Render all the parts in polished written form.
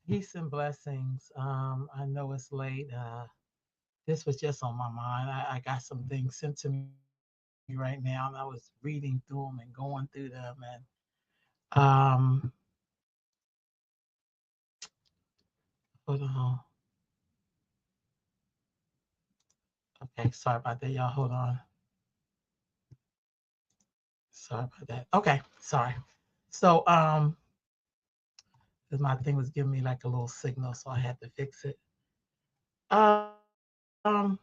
Peace and blessings. I know it's late. This was just on my mind. I got some things sent to me right now, and I was reading through them and going through them. And um, hold on. Okay, sorry about that, y'all. Hold on. Sorry about that. Okay, sorry. So, because my thing was giving me like a little signal, so I had to fix it. Um,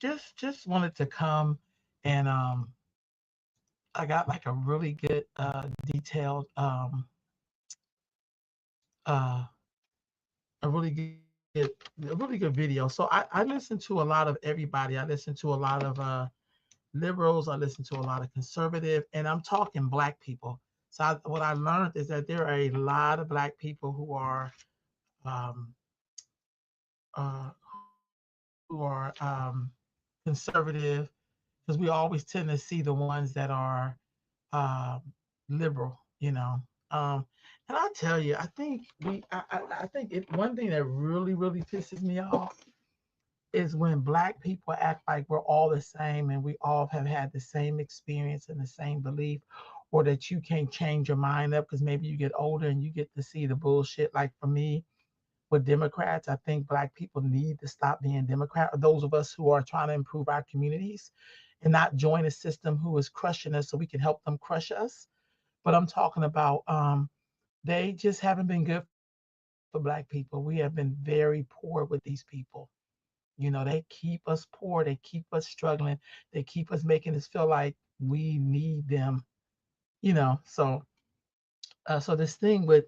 just wanted to come and I got like a really good detailed uh a really good video. So I listen to a lot of everybody. I listen to a lot of liberals. I listen to a lot of conservative, and I'm talking black people. So what I learned is that there are a lot of black people um, who are conservative, because we always tend to see the ones that are uh, liberal, you know. Um, and I tell you, I think one thing that really pisses me off is when black people act like we're all the same and we all have had the same experience and the same belief, or that you can't change your mind up because maybe you get older and you get to see the bullshit. Like for me, with Democrats, I think black people need to stop being Democrat, or those of us who are trying to improve our communities and not join a system who is crushing us so we can help them crush us. But I'm talking about they just haven't been good for black people. We have been very poor with these people. They keep us poor, they keep us struggling, they keep us making us feel like we need them, So so this thing with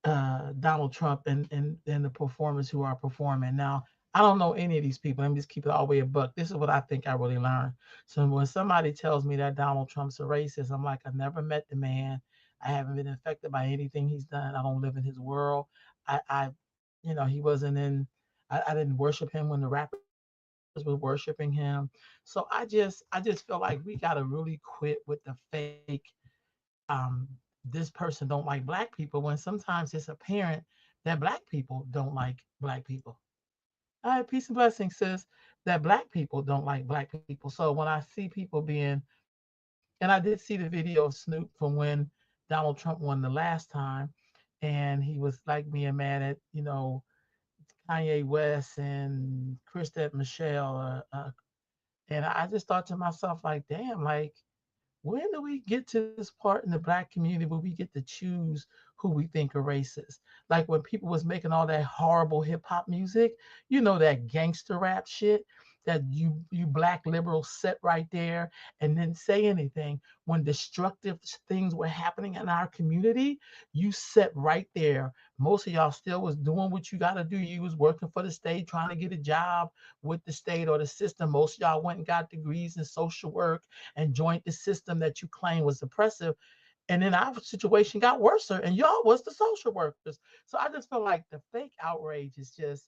Donald Trump and the performers who are performing. Now, I don't know any of these people. Let me just keep it all the way a buck. This is what I think I really learned. So when somebody tells me that Donald Trump's a racist, I'm like, I never met the man. I haven't been affected by anything he's done. I don't live in his world. He wasn't in. I didn't worship him when the rappers were worshiping him. So I just feel like we got to really quit with the fake um, this person don't like black people, when sometimes it's apparent that black people don't like black people. All right, peace and blessings, sis. That black people don't like black people. So when I see people being, and I did see the video of Snoop from when Donald Trump won the last time, and he was like being mad at, Kanye West and Chrisette Michelle. And I just thought to myself, like, damn, like, when do we get to this part in the black community where we get to choose who we think are racist? Like when people was making all that horrible hip hop music, that gangster rap shit that you black liberals sit right there and didn't say anything when destructive things were happening in our community. You sat right there. Most of y'all still was doing what you got to do. You was working for the state, trying to get a job with the state or the system. Most of y'all went and got degrees in social work and joined the system that you claim was oppressive. And then our situation got worse, and y'all was the social workers. So I just feel like the fake outrage is just,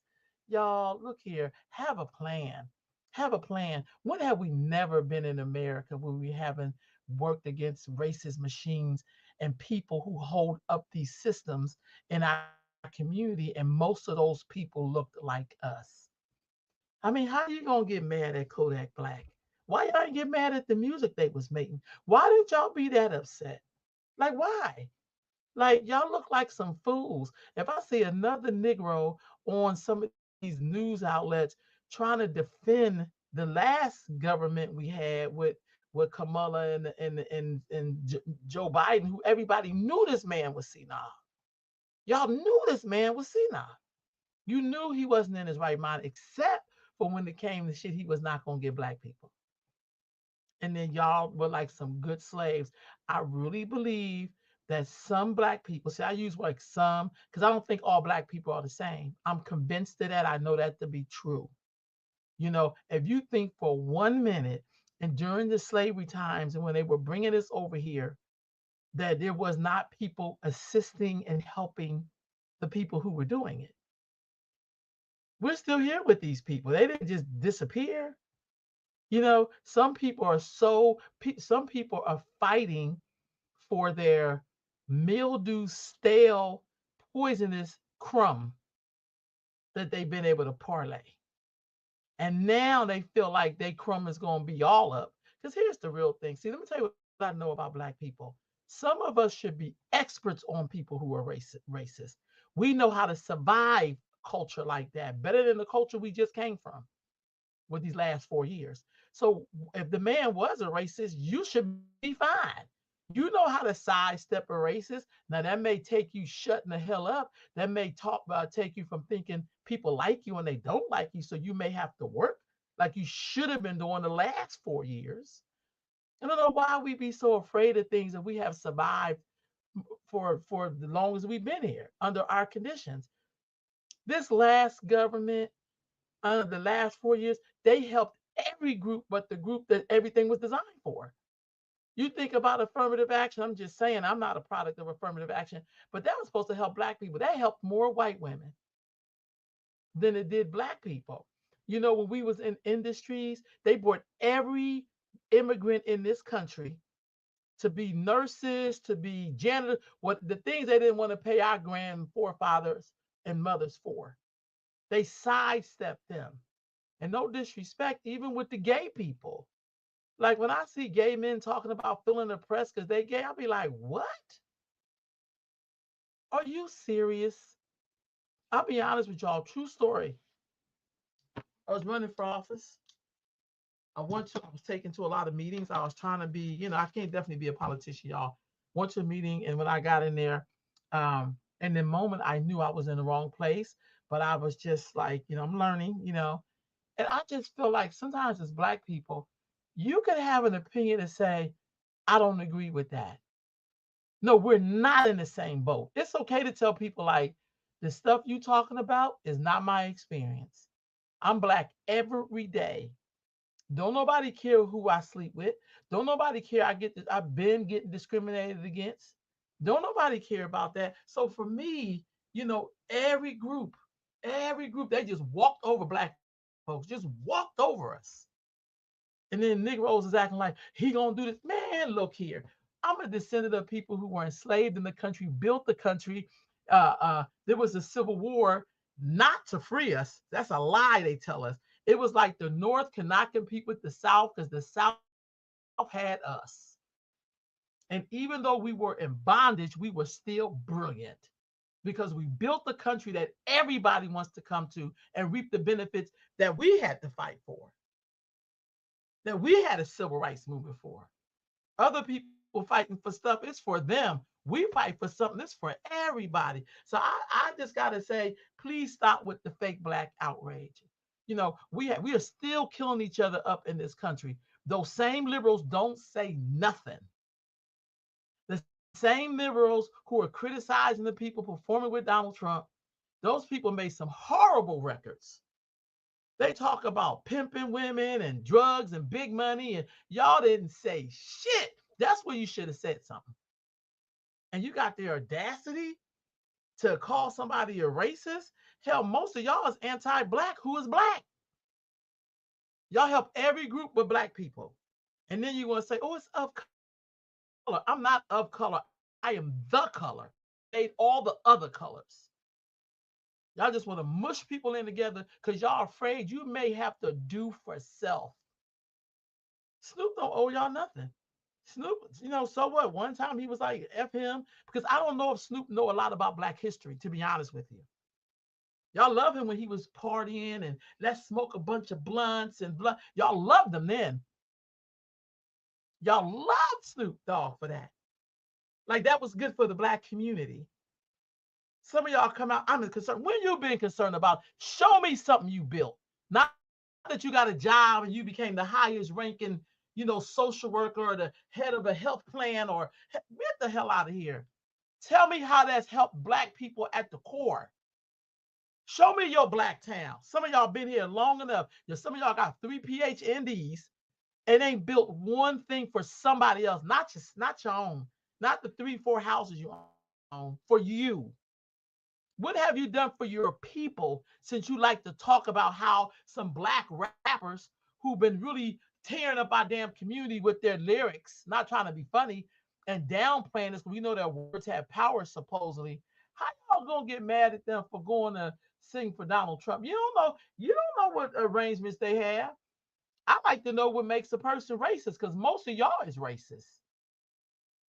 y'all, look here, have a plan. Have a plan. When have we never been in America where we haven't worked against racist machines and people who hold up these systems in our community? And most of those people looked like us. I mean, how you gonna get mad at Kodak Black? Why y'all ain't get mad at the music they was making? Why did y'all be that upset? Like why? Like y'all look like some fools. If I see another Negro on some of these news outlets trying to defend the last government we had with Kamala and Joe Biden, who everybody knew this man was senile. Y'all knew this man was senile. You knew he wasn't in his right mind, except for when it came to shit he was not gonna get black people. And then y'all were like some good slaves. I really believe that some black people, see, I use like some because I don't think all black people are the same. I'm convinced of that. I know that to be true. If you think for 1 minute and during the slavery times and when they were bringing us over here, that there was not people assisting and helping the people who were doing it. We're still here with these people. They didn't just disappear. Some people are fighting for their mildew, stale, poisonous crumb that they've been able to parlay. And now they feel like their crumb is going to be all up. Because here's the real thing. See, let me tell you what I know about Black people. Some of us should be experts on people who are racist. We know how to survive culture like that better than the culture we just came from with these last 4 years. So if the man was a racist, you should be fine. You know how to sidestep a racist. Now that may take you shutting the hell up. That may take you from thinking people like you and they don't like you. So you may have to work like you should have been doing the last 4 years. I don't know why we be so afraid of things that we have survived for the longest we've been here under our conditions. This last government, under the last 4 years, they helped every group but the group that everything was designed for. You think about affirmative action. I'm just saying, I'm not a product of affirmative action, but that was supposed to help Black people. That helped more white women than it did Black people. You know, when we was in industries, they brought every immigrant in this country to be nurses, to be janitors, what the things they didn't want to pay our grand forefathers and mothers for. They sidestepped them. And no disrespect, even with the gay people. Like when I see gay men talking about feeling oppressed because they gay, I'll be like, what? Are you serious? I'll be honest with y'all. True story. I was running for office. I was taken to a lot of meetings. I was trying to be, I can't definitely be a politician, y'all. Went to a meeting, and when I got in there, in the moment I knew I was in the wrong place, but I was just like, I'm learning, and I just feel like sometimes as Black people, you can have an opinion and say, I don't agree with that. No, we're not in the same boat. It's okay to tell people like the stuff you talking about is not my experience. I'm Black every day. Don't nobody care who I sleep with. Don't nobody care I've been getting discriminated against. Don't nobody care about that. So for me, every group, they just walked over Black folks, just walked over us. And then Negroes is acting like he gonna do this. Man, look here. I'm a descendant of people who were enslaved in the country, built the country. There was a civil war not to free us. That's a lie they tell us. It was like the North cannot compete with the South because the South had us. And even though we were in bondage, we were still brilliant because we built the country that everybody wants to come to and reap the benefits that we had to fight for, that we had a civil rights movement for. Other people fighting for stuff, it's for them. We fight for something that's for everybody. So I just gotta say, please stop with the fake Black outrage. We are still killing each other up in this country. Those same liberals don't say nothing. The same liberals who are criticizing the people performing with Donald Trump, those people made some horrible records. They talk about pimping women and drugs and big money, and y'all didn't say shit. That's where you should have said something. And you got the audacity to call somebody a racist. Hell, most of y'all is anti-Black. Who is Black? Y'all help every group but Black people. And then you want to say, oh, it's of color. I'm not of color. I am the color. Made all the other colors. Y'all just want to mush people in together because y'all afraid you may have to do for self. Snoop don't owe y'all nothing. Snoop, so what? One time he was like, F him, because I don't know if Snoop know a lot about Black history, to be honest with you. Y'all love him when he was partying and let's smoke a bunch of blunts and blunt. Y'all loved him then. Y'all loved Snoop Dogg for that. Like that was good for the Black community. Some of y'all come out, I'm concerned. When you been concerned about, show me something you built. Not that you got a job and you became the highest ranking, social worker or the head of a health plan, or get the hell out of here. Tell me how that's helped Black people at the core. Show me your Black town. Some of y'all been here long enough. Some of y'all got 3 PhDs and ain't built one thing for somebody else, not your own, not the 3-4 houses you own, for you. What have you done for your people since you like to talk about how some Black rappers who've been really tearing up our damn community with their lyrics, not trying to be funny and downplaying this, we know their words have power supposedly. How y'all gonna get mad at them for going to sing for Donald Trump? You don't know what arrangements they have. I like to know what makes a person racist because most of y'all is racist.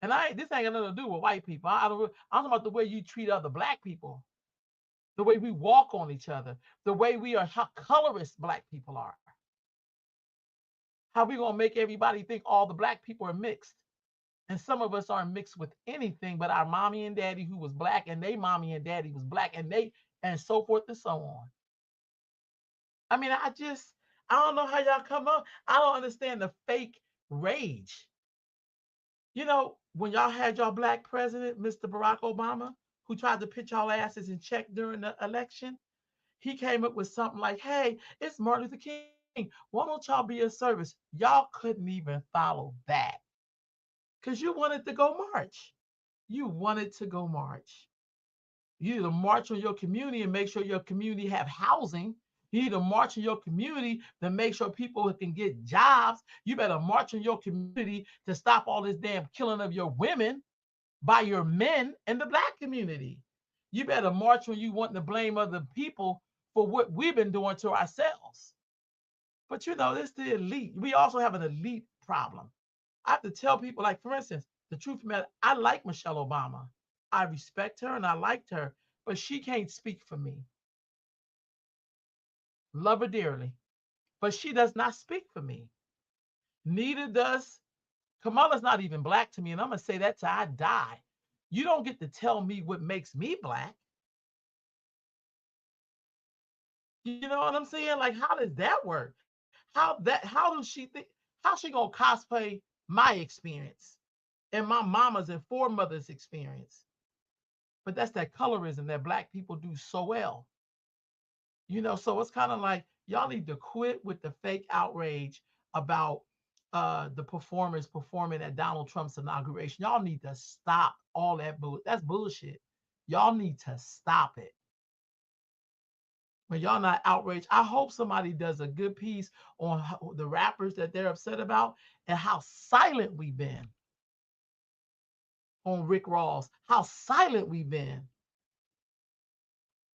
And this ain't got nothing to do with white people. I'm talking about the way you treat other black people, the way we walk on each other, the way we are, how colorist black people are. How we gonna make everybody think all the black people are mixed. And some of us aren't mixed with anything but our mommy and daddy who was black, and they mommy and daddy was black, and so forth and so on. I mean, I don't know how y'all come up. I don't understand the fake rage. When y'all had y'all black president, Mr. Barack Obama, who tried to put y'all asses in check during the election, he came up with something like, hey, it's Martin Luther King. Why don't y'all be of service? Y'all couldn't even follow that because you wanted to go march. You wanted to go march. You need to march on your community and make sure your community have housing. You need to march in your community to make sure people can get jobs. You better march in your community to stop all this damn killing of your women by your men in the black community. You better march when you want to blame other people for what we've been doing to ourselves. But this is the elite. We also have an elite problem. I have to tell people, like, for instance, the truth matter, I like Michelle Obama. I respect her and I liked her, but she can't speak for me. Love her dearly, but she does not speak for me. Neither does Kamala's not even black to me, and I'm gonna say that till I die. You don't get to tell me what makes me black. You know what I'm saying? Like, how does that work? How does she think? How's she gonna cosplay my experience and my mama's and foremothers' experience? But that's that colorism that black people do so well. So it's kind of like y'all need to quit with the fake outrage about the performers performing at Donald Trump's inauguration. Y'all need to stop all that that's bullshit. Y'all need to stop it. When y'all not outraged, I hope somebody does a good piece on the rappers that they're upset about and how silent we've been on Rick Ross, how silent we've been.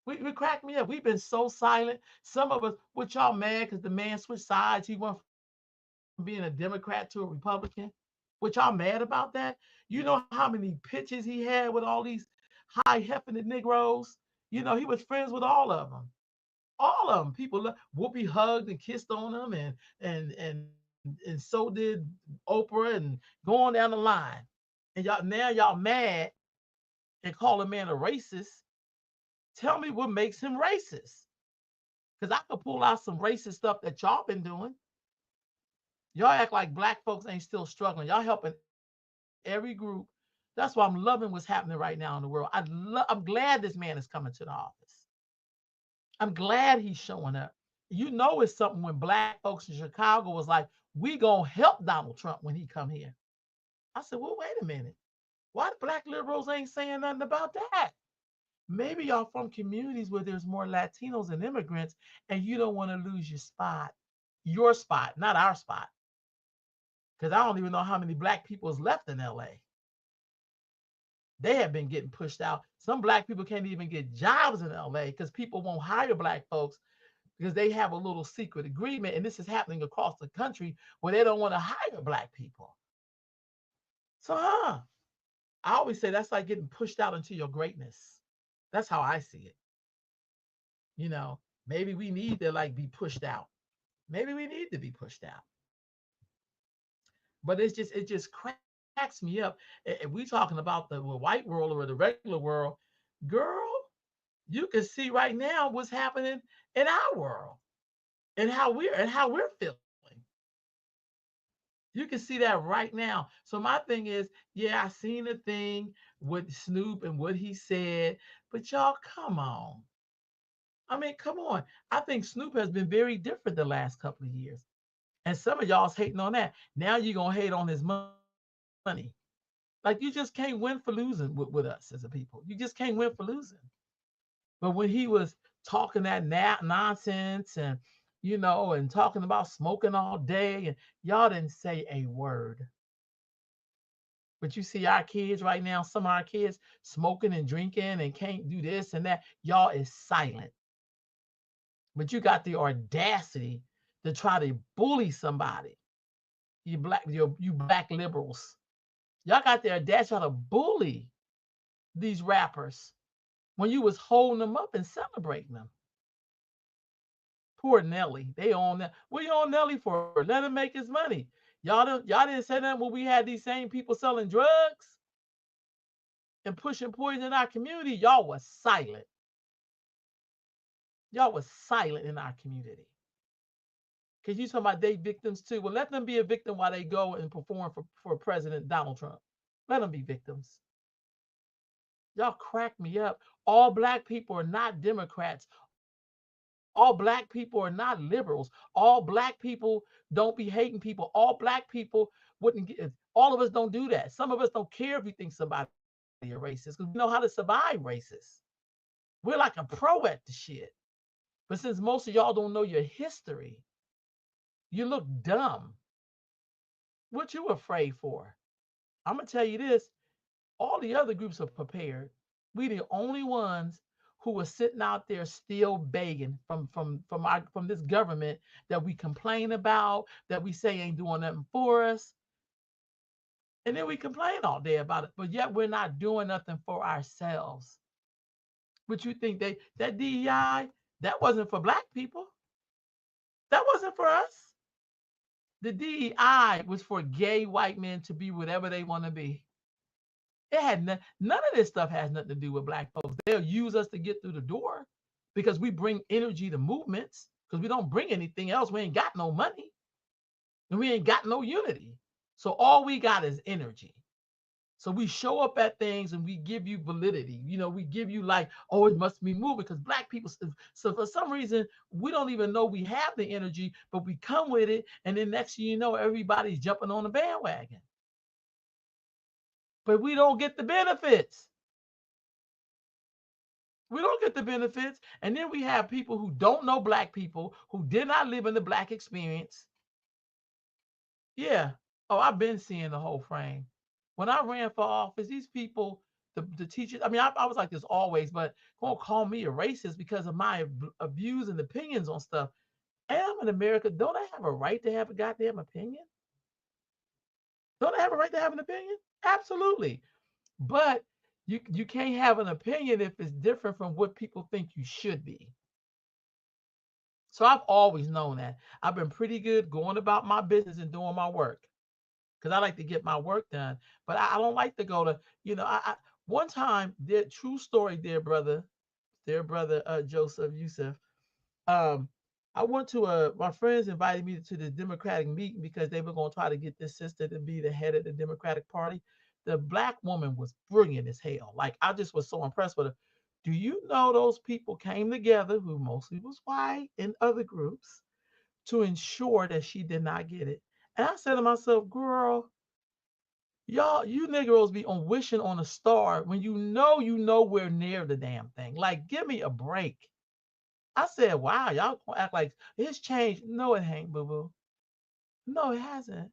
We cracked me up. We've been so silent. Some of us, what y'all mad because the man switched sides. He went from being a Democrat to a Republican. What y'all mad about that? You know how many pictures he had with all these high hefting Negroes? He was friends with all of them. All of them. People, Whoopi hugged and kissed on them, and so did Oprah, and going down the line. And y'all mad and call a man a racist. Tell me what makes him racist. Because I could pull out some racist stuff that y'all been doing. Y'all act like black folks ain't still struggling. Y'all helping every group. That's why I'm loving what's happening right now in the world. I'm glad this man is coming to the office. I'm glad he's showing up. It's something when black folks in Chicago was like, we gonna help Donald Trump when he come here. I said, well, wait a minute. Why the black liberals ain't saying nothing about that? Maybe y'all from communities where there's more Latinos and immigrants, and you don't want to lose your spot, not our spot. Because I don't even know how many black people is left in LA. They have been getting pushed out. Some black people can't even get jobs in LA because people won't hire black folks because they have a little secret agreement. And this is happening across the country where they don't want to hire black people. So, I always say that's like getting pushed out into your greatness. That's how I see it. Maybe we need to be pushed out. Maybe we need to be pushed out. But it just cracks me up. If we talking about the white world or the regular world, girl, you can see right now what's happening in our world and how we're feeling. You can see that right now. So my thing is, yeah, I seen the thing with Snoop and what he said, but y'all, come on. I mean, come on. I think Snoop has been very different the last couple of years. And some of y'all's hating on that. Now you're going to hate on his money. Like, you just can't win for losing with us as a people. You just can't win for losing. But when he was talking that nonsense and talking about smoking all day, and y'all didn't say a word. But you see our kids right now, some of our kids smoking and drinking and can't do this and that. Y'all is silent. But you got the audacity to try to bully somebody. You black liberals. Y'all got the audacity to bully these rappers when you was holding them up and celebrating them. Poor Nelly. They on that. What you on Nelly for? Let him make his money. Y'all didn't say that when we had these same people selling drugs and pushing poison in our community. Y'all was silent. Y'all was silent in our community. Because you talking about they victims too. Well, let them be a victim while they go and perform for President Donald Trump. Let them be victims. Y'all crack me up. All black people are not Democrats. All black people are not liberals. All black people don't be hating people. All black people wouldn't get, all of us don't do that. Some of us don't care if you think somebody a racist because we know how to survive racist. We're like a pro at the shit. But since most of y'all don't know your history, you look dumb. What you afraid for? I'm gonna tell you this: all the other groups are prepared. We the only ones who are sitting out there still begging from this government that we complain about, that we say ain't doing nothing for us, and then we complain all day about it. But yet we're not doing nothing for ourselves. But you think that DEI that wasn't for black people? That wasn't for us. The DEI was for gay white men to be whatever they want to be. It had none of this stuff has nothing to do with black folks. They'll use us to get through the door because we bring energy to movements because we don't bring anything else. We ain't got no money and we ain't got no unity. So all we got is energy. So we show up at things and we give you validity. You know, we give you like, oh, it must be moving because black people. So for some reason, we don't even know we have the energy, but we come with it. And then next thing you know, everybody's jumping on the bandwagon. But we don't get the benefits. We don't get the benefits. And then we have people who don't know black people, who did not live in the black experience. Yeah. Oh, I've been seeing the whole frame. When I ran for office, these people, the teachers, I mean, I was like this always, but gonna call me a racist because of my views and opinions on stuff. And I'm in America. Don't I have a right to have a goddamn opinion? Don't I have a right to have an opinion? Absolutely. But you can't have an opinion if it's different from what people think you should be. So I've always known that. I've been pretty good going about my business and doing my work because I like to get my work done. But I don't like to go to, one time, true story, dear brother Joseph Yusuf. Um, I went to my friends invited me to the Democratic meeting because they were going to try to get this sister to be the head of the Democratic Party. The black woman was brilliant as hell. Like I just was so impressed with her. Do you know those people came together who mostly was white and other groups to ensure that she did not get it? And I said to myself, girl, y'all, you Negroes be on wishing on a star when you know we're near the damn thing. Like, give me a break. I said, wow, y'all gonna act like it's changed. No, it ain't, boo-boo. No, it hasn't.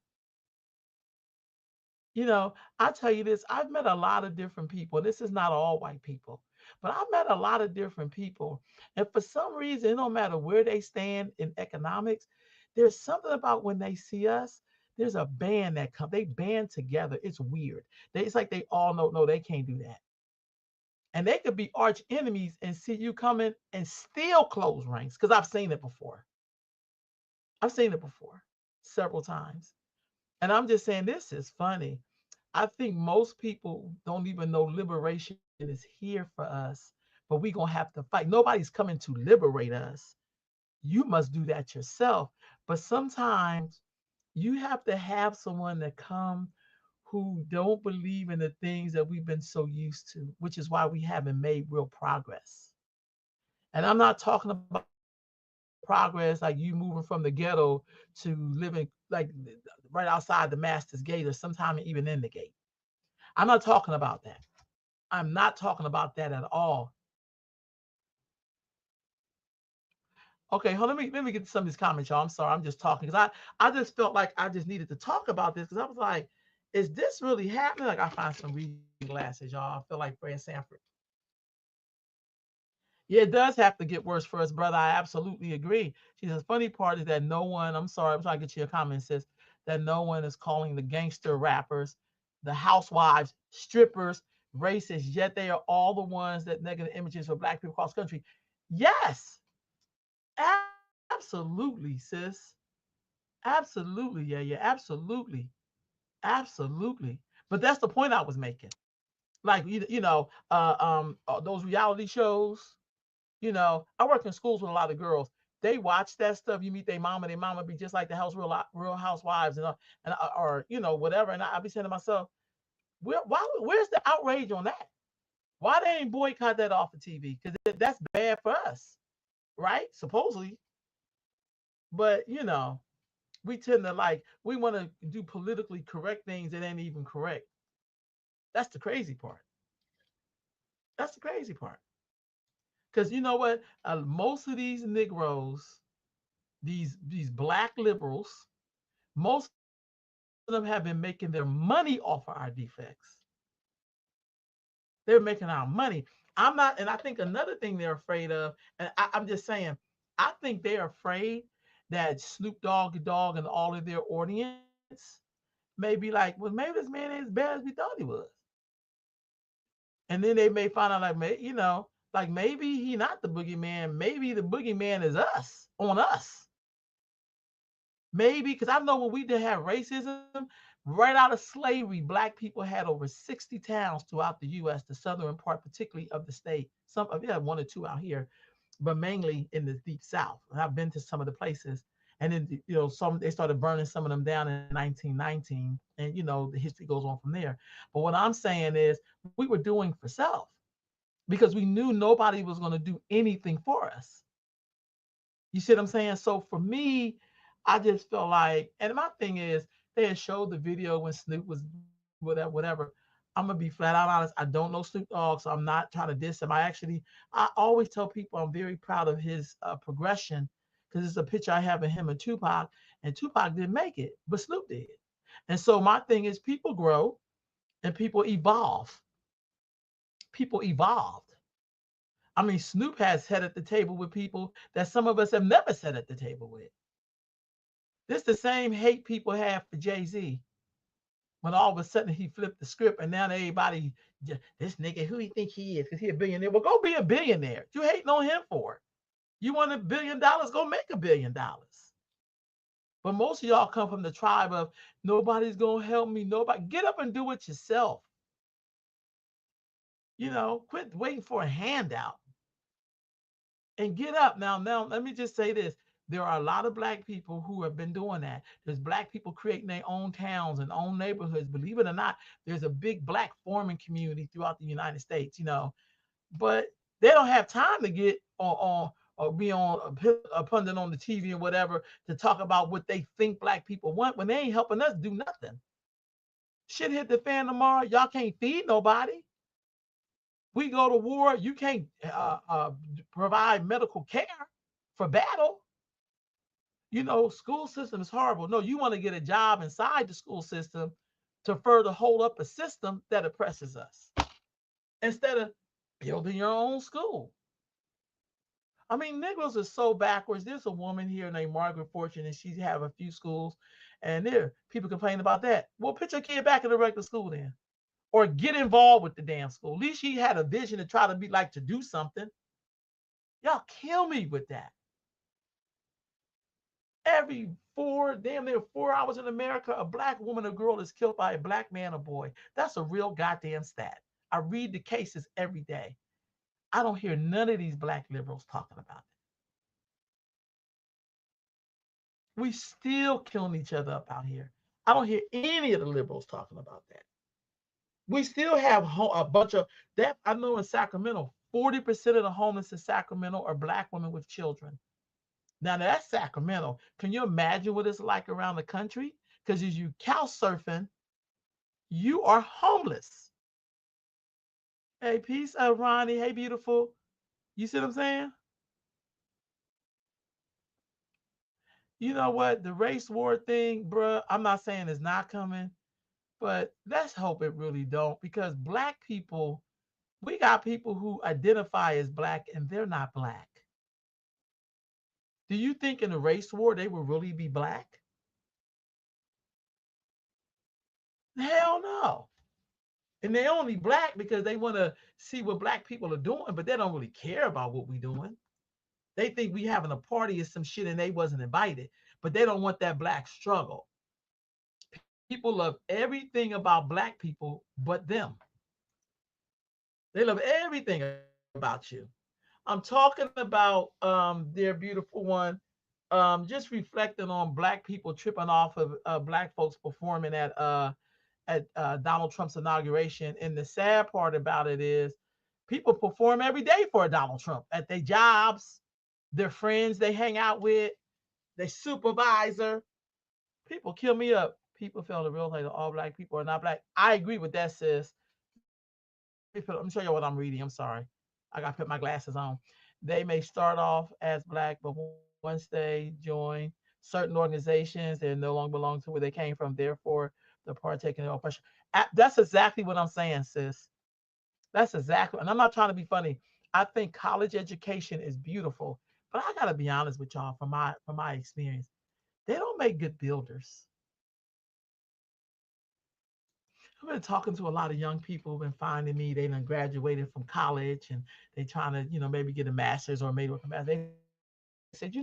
I tell you this, I've met a lot of different people. This is not all white people, but I've met a lot of different people. And for some reason, it don't matter where they stand in economics, there's something about when they see us, there's a band that comes, they band together. It's weird. It's like they all know, no, they can't do that. And they could be arch enemies and see you coming and still close ranks. Because I've seen it before. I've seen it before several times. And I'm just saying, this is funny. I think most people don't even know liberation is here for us, but we're going to have to fight. Nobody's coming to liberate us. You must do that yourself. But sometimes you have to have someone that come who don't believe in the things that we've been so used to, which is why we haven't made real progress. And I'm not talking about progress like you moving from the ghetto to living like right outside the master's gate or sometime even in the gate. I'm not talking about that. I'm not talking about that at all. Okay, hold on, let me get some of these comments, y'all. I'm sorry, I'm just talking because I just felt like I just needed to talk about this because I was like, is this really happening? Like I find some reading glasses, y'all. I feel like Fred Sanford. Yeah, it does have to get worse for us, brother. I absolutely agree. She says, funny part is that no one, I'm sorry, I'm trying to get you a comment, sis, that no one is calling the gangster rappers, the housewives, strippers, racist, yet they are all the ones that negative images for black people across the country. Yes, absolutely, sis. Absolutely. Yeah, yeah, absolutely. Absolutely. But that's the point I was making. Like, those reality shows. I work in schools with a lot of girls. They watch that stuff. You meet their mama. Their mama be just like the Real Housewives, or whatever. And I be saying to myself, where's the outrage on that? Why they ain't boycott that off of TV? Because that's bad for us, right? Supposedly, but we tend to we want to do politically correct things that ain't even correct. That's the crazy part. That's the crazy part. Because you know what? Most of these Negroes, these black liberals, most of them have been making their money off of our defects. They're making our money. I'm not, and I think another thing they're afraid of, and I'm just saying, I think they're afraid that Snoop Dogg and all of their audience may be like, well, maybe this man ain't as bad as we thought he was. And then they may find out, like maybe he not the boogeyman. Maybe the boogeyman is us, on us. Maybe, because I know when we did have racism, right out of slavery, black people had over 60 towns throughout the U.S., the southern part, particularly of the state. Some of yeah, one or two out here, but mainly in the deep South. And I've been to some of the places. And then, some they started burning some of them down in 1919. And, the history goes on from there. But what I'm saying is we were doing for self because we knew nobody was going to do anything for us. You see what I'm saying? So for me, I just felt like, and my thing is, they had showed the video when Snoop was whatever. I'm gonna be flat out honest. I don't know Snoop Dogg, so I'm not trying to diss him. I always tell people I'm very proud of his progression because it's a picture I have of him and Tupac didn't make it, but Snoop did. And so my thing is, people grow and people evolve. People evolved. I mean, Snoop has sat at the table with people that some of us have never sat at the table with. This the same hate people have for Jay-Z when all of a sudden he flipped the script and now everybody, this nigga, who you think he is? Because he a billionaire. Well, go be a billionaire. You hating on him for it. You want $1 billion, go make $1 billion. But most of y'all come from the tribe of nobody's gonna help me. Nobody get up and do it yourself. Quit waiting for a handout and get up. Now, let me just say this. There are a lot of black people who have been doing that. There's black people creating their own towns and own neighborhoods. Believe it or not, there's a big black farming community throughout the United States, but they don't have time to get on or be on a pundit on the TV or whatever to talk about what they think black people want when they ain't helping us do nothing. Shit hit the fan tomorrow. Y'all can't feed nobody. We go to war. You can't provide medical care for battle. School system is horrible. No, you want to get a job inside the school system to further hold up a system that oppresses us instead of building your own school. I mean, Negroes are so backwards. There's a woman here named Margaret Fortune, and she have a few schools, and there people complain about that. Well, put your kid back in the regular school then, or get involved with the damn school. At least she had a vision to try to be like to do something. Y'all kill me with that. Every damn near 4 hours in America, a black woman or girl is killed by a black man or boy. That's a real goddamn stat. I read the cases every day. I don't hear none of these black liberals talking about it. We still killing each other up out here. I don't hear any of the liberals talking about that. We still have a bunch of that. I know in Sacramento, 40% of the homeless in Sacramento are black women with children. Now that's Sacramento. Can you imagine what it's like around the country? Because as you couch surfing, you are homeless. Hey, peace, Ronnie. Hey, beautiful. You see what I'm saying? You know what? The race war thing, bruh, I'm not saying it's not coming, But let's hope it really don't, because black people, we got people who identify as black and they're not black. Do you think in a race war they will really be black? Hell no. And they only black because they want to see what black people are doing, but they don't really care about what we're doing. They think we having a party or some shit and they wasn't invited, but they don't want that black struggle. People love everything about black people but them. They love everything about you. I'm talking about their beautiful one. Just reflecting on black people tripping off of black folks performing at Donald Trump's inauguration. And the sad part about it is people perform every day for Donald Trump at their jobs, their friends they hang out with, their supervisor. People kill me up. People feel the real like all black people are not black. I agree with that, sis. Let me show you what I'm reading. I'm sorry. I got to put my glasses on. They may start off as black, but once they join certain organizations, they no longer belong to where they came from. Therefore, they're partaking in oppression. That's exactly what I'm saying, sis. That's exactly. And I'm not trying to be funny. I think college education is beautiful, but I got to be honest with y'all from my experience. They don't make good builders. I've been talking to a lot of young people who've been finding me. They done graduated from college and they trying to, maybe get a master's or maybe a master's. They said,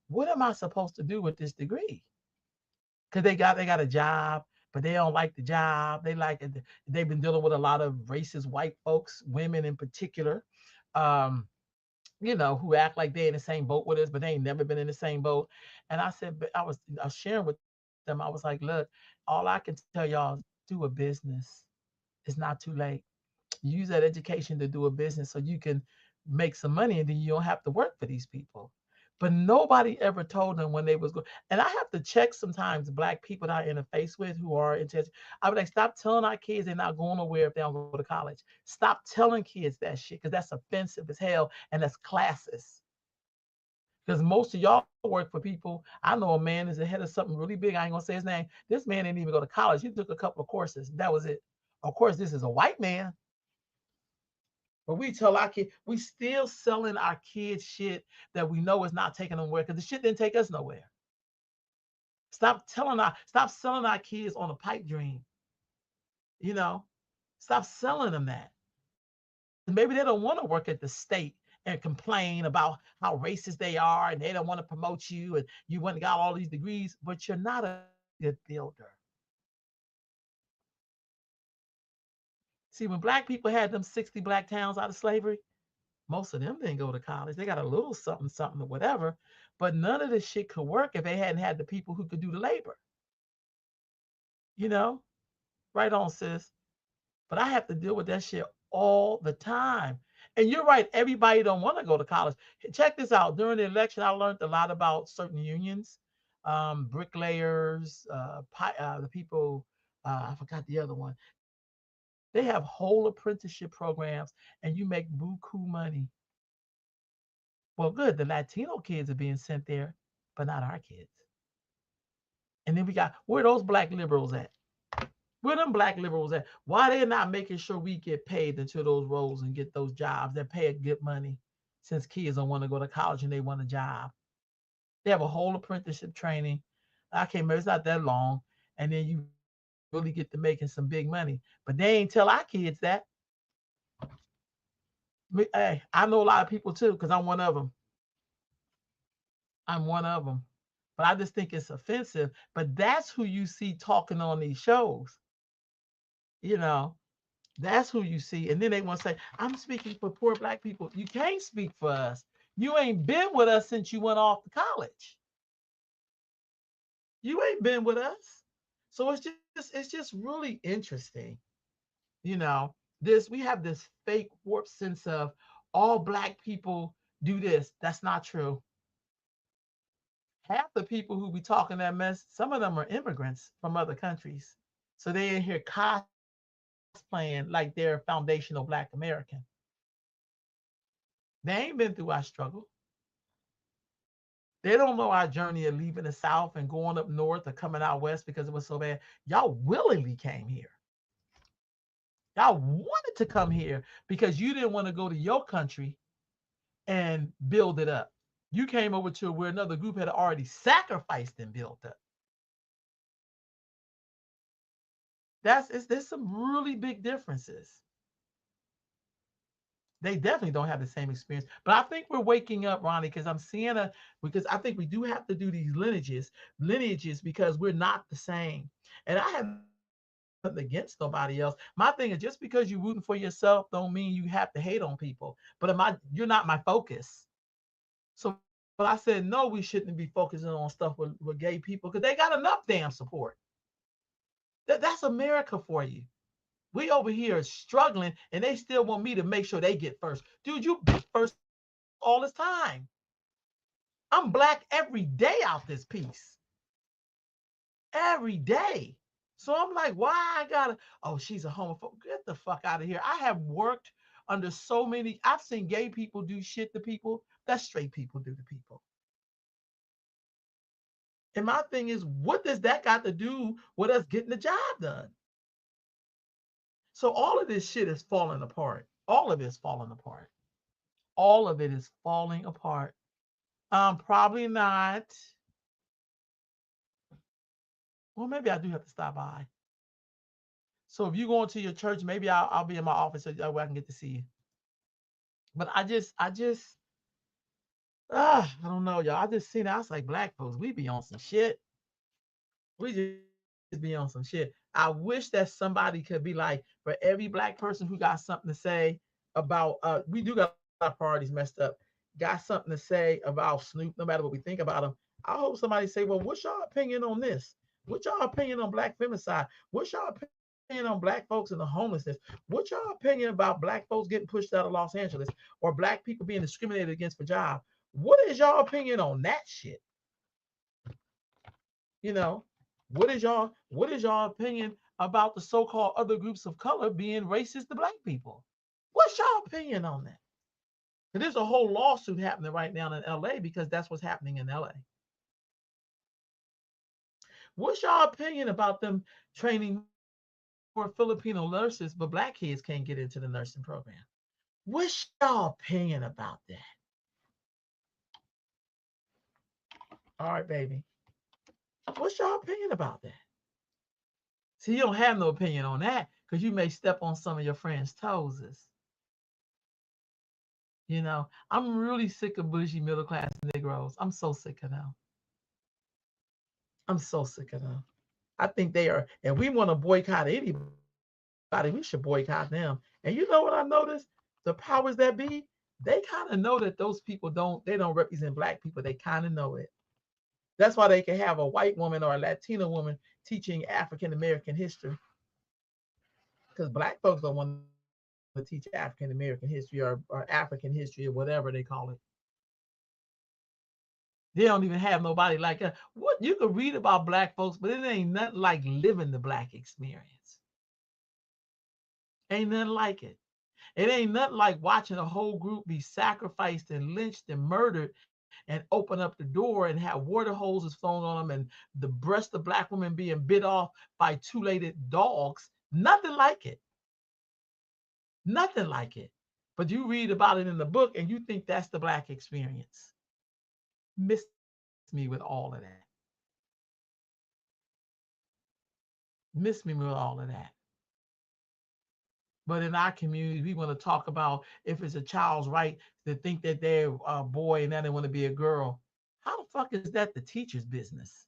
what am I supposed to do with this degree? Because they got a job, but they don't like the job. They like it. They've been dealing with a lot of racist white folks, women in particular, um, who act like they're in the same boat with us, but they ain't never been in the same boat. And I said, but I was sharing with them. I was like, look, all I can tell y'all, do a business. It's not too late. Use that education to do a business so you can make some money and then you don't have to work for these people. But nobody ever told them when they was going. And I have to check sometimes black people that I interface with who are intense. I would like, stop telling our kids they're not going nowhere if they don't go to college. Stop telling kids that shit because that's offensive as hell and that's classist. Because most of y'all work for people. I know a man is the head of something really big. I ain't gonna say his name. This man didn't even go to college. He took a couple of courses. That was it. Of course, this is a white man. But we tell our kids, we still selling our kids shit that we know is not taking them nowhere because the shit didn't take us nowhere. Stop selling our kids on a pipe dream. You know, stop selling them that. Maybe they don't want to work at the state and complain about how racist they are and they don't want to promote you and you went and got all these degrees, but you're not a good builder. See, when black people had them 60 black towns out of slavery, most of them didn't go to college. They got a little something, something or whatever, but none of this shit could work if they hadn't had the people who could do the labor. You know, right on, sis. But I have to deal with that shit all the time. And you're right, everybody don't want to go to college. Check this out. During the election, I learned a lot about certain unions, bricklayers, the people, I forgot the other one. They have whole apprenticeship programs and you make buku money. Well, good. The Latino kids are being sent there, but not our kids. And then we got, where those black liberals at? Where them black liberals at? Why they not making sure we get paid into those roles and get those jobs that pay good money since kids don't want to go to college and they want a job? They have a whole apprenticeship training. I can't remember, it's not that long. And then you really get to making some big money. But they ain't tell our kids that. Hey, I know a lot of people too, because I'm one of them. I'm one of them. But I just think it's offensive. But that's who you see talking on these shows. You know, that's who you see. And then they want to say, I'm speaking for poor black people. You can't speak for us. You ain't been with us since you went off to college. You ain't been with us. So it's just really interesting. You know, we have this fake warped sense of all black people do this. That's not true. Half the people who be talking that mess, some of them are immigrants from other countries. So they in here cosplaying like they're foundational black American. They ain't been through our struggle. They don't know our journey of leaving the South and going up north or coming out west because it was so bad. Y'all willingly came here. Y'all wanted to come here because you didn't want to go to your country and build it up. You came over to where another group had already sacrificed and built up. There's some really big differences. They definitely don't have the same experience. But I think we're waking up, Ronnie, because I'm seeing because I think we do have to do these lineages because we're not the same. And I have nothing against nobody else. My thing is just because you're rooting for yourself don't mean you have to hate on people. But you're not my focus. So but I said no, we shouldn't be focusing on stuff with gay people because they got enough damn support. That's America for you. We over here struggling and they still want me to make sure they get first. Dude, you get first all this time. I'm black every day out this piece. Every day. So I'm like, why I gotta, oh, she's a homophobe. Get the fuck out of here. I have worked under so many, I've seen gay people do shit to people that straight people do to people. And my thing is, what does that got to do with us getting the job done? So all of this shit is falling apart. All of it is falling apart. All of it is falling apart. Probably not. Well, maybe I do have to stop by. So if you go into your church, maybe I'll be in my office so where I can get to see you. But I don't know, y'all. I just seen I was like, black folks, we be on some shit. We just be on some shit. I wish that somebody could be like, for every black person who got something to say about, we do got our priorities messed up, got something to say about Snoop, no matter what we think about him. I hope somebody say, well, what's your opinion on this? What's your opinion on black femicide? What's your opinion on black folks and the homelessness? What's your opinion about black folks getting pushed out of Los Angeles or black people being discriminated against for jobs? What is your opinion on that shit? You know, what is your opinion about the so-called other groups of color being racist to black people? What's your opinion on that? And there's a whole lawsuit happening right now in LA because that's what's happening in LA. What's your opinion about them training for Filipino nurses, but black kids can't get into the nursing program? What's your opinion about that? All right, baby. What's your opinion about that? See, you don't have no opinion on that because you may step on some of your friends' toes. I'm really sick of bougie middle class Negroes. I'm so sick of them. I'm so sick of them. I think they are, and we want to boycott anybody. We should boycott them. And you know what I noticed? The powers that be, they kind of know that those people they don't represent black people. They kind of know it. That's why they can have a white woman or a Latina woman teaching African American history. Because black folks don't want to teach African American history or African history or whatever they call it. They don't even have nobody like us. What you can read about black folks, but it ain't nothing like living the black experience. Ain't nothing like it. It ain't nothing like watching a whole group be sacrificed and lynched and murdered and open up the door and have water hoses thrown on them and the breast of black women being bit off by two-legged dogs. Nothing like it. Nothing like it. But you read about it in the book and you think that's the black experience. Miss me with all of that. Miss me with all of that. But in our community, we want to talk about if it's a child's right to think that they're a boy and then they want to be a girl. How the fuck is that the teacher's business?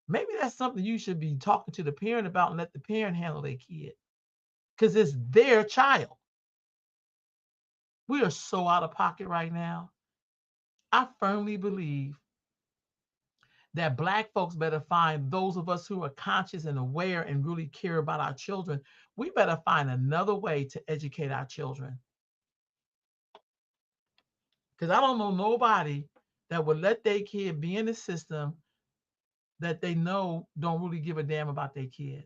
Maybe that's something you should be talking to the parent about and let the parent handle their kid because it's their child. We are so out of pocket right now. I firmly believe that black folks better find those of us who are conscious and aware and really care about our children. We better find another way to educate our children. Because I don't know nobody that would let their kid be in the system that they know don't really give a damn about their kid.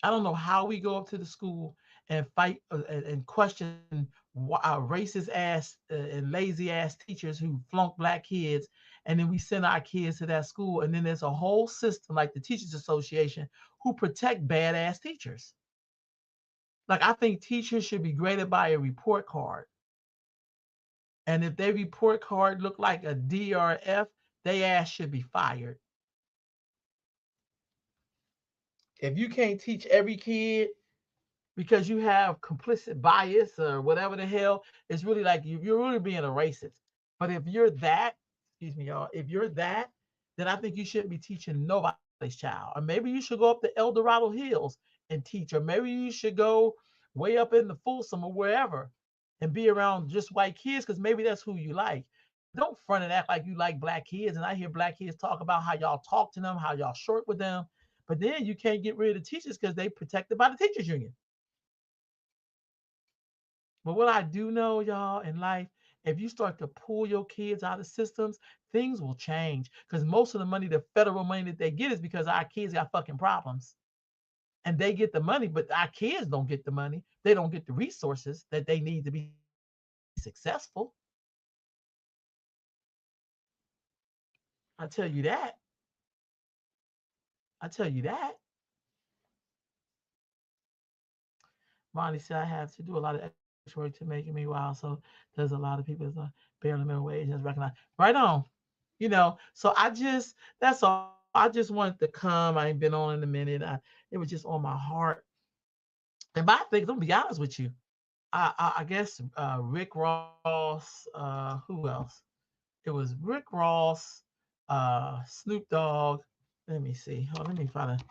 I don't know how we go up to the school and fight and question racist ass and lazy ass teachers who flunk black kids, and then we send our kids to that school, and then there's a whole system like the Teachers Association who protect badass teachers. Like I think teachers should be graded by a report card, and if their report card look like a D or a F, they ass should be fired. If you can't teach every kid because you have complicit bias or whatever the hell, it's really like you're really being a racist. But if you're that, excuse me, y'all, if you're that, then I think you shouldn't be teaching nobody's child. Or maybe you should go up to El Dorado Hills and teach, or maybe you should go way up in the Folsom or wherever and be around just white kids because maybe that's who you like. Don't front and act like you like black kids. And I hear black kids talk about how y'all talk to them, how y'all short with them. But then you can't get rid of the teachers because they protected by the teachers union. But what I do know, y'all, in life, if you start to pull your kids out of systems, things will change. Because most of the money, the federal money that they get is because our kids got fucking problems. And they get the money, but our kids don't get the money. They don't get the resources that they need to be successful. I tell you that. I tell you that. Ronnie said I have to do a lot of extra work to make me wild. So there's a lot of people that's barely minimum wage and recognize. Right on. So that's all. I just wanted to come. I ain't been on in a minute. It was just on my heart. And my thing, I'm gonna be honest with you. I guess Rick Ross, who else? It was Rick Ross, Snoop Dogg. Let me see. Hold on, let me find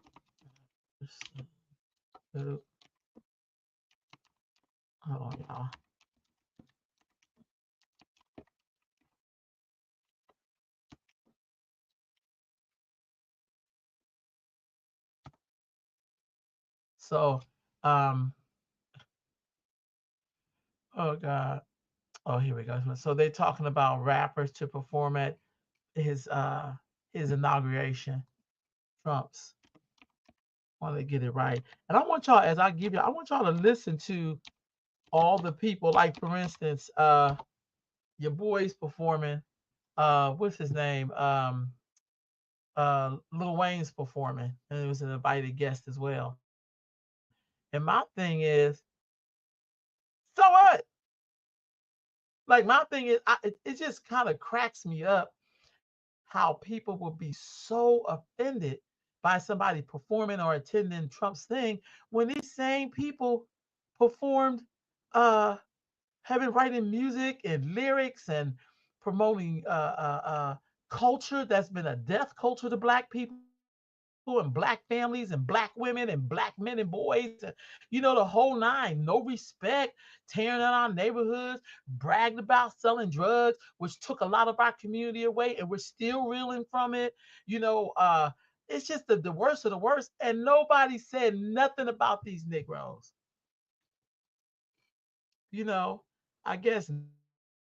a hold on, y'all. So, um, oh God. Oh, here we go. So they're talking about rappers to perform at his inauguration, Trump's. I want to get it right. And I want y'all, as I give you, I want y'all to listen to all the people. Like for instance, your boy's performing. What's his name? Lil Wayne's performing, and it was an invited guest as well. And my thing is, so what? Like my thing is, it just kind of cracks me up how people will be so offended by somebody performing or attending Trump's thing when these same people performed uh having writing music and lyrics and promoting culture that's been a death culture to black people and black families and black women and black men and boys and the whole nine. No respect, tearing down our neighborhoods, bragged about selling drugs, which took a lot of our community away, and we're still reeling from it. It's just the worst of the worst, and nobody said nothing about these Negroes. you know I guess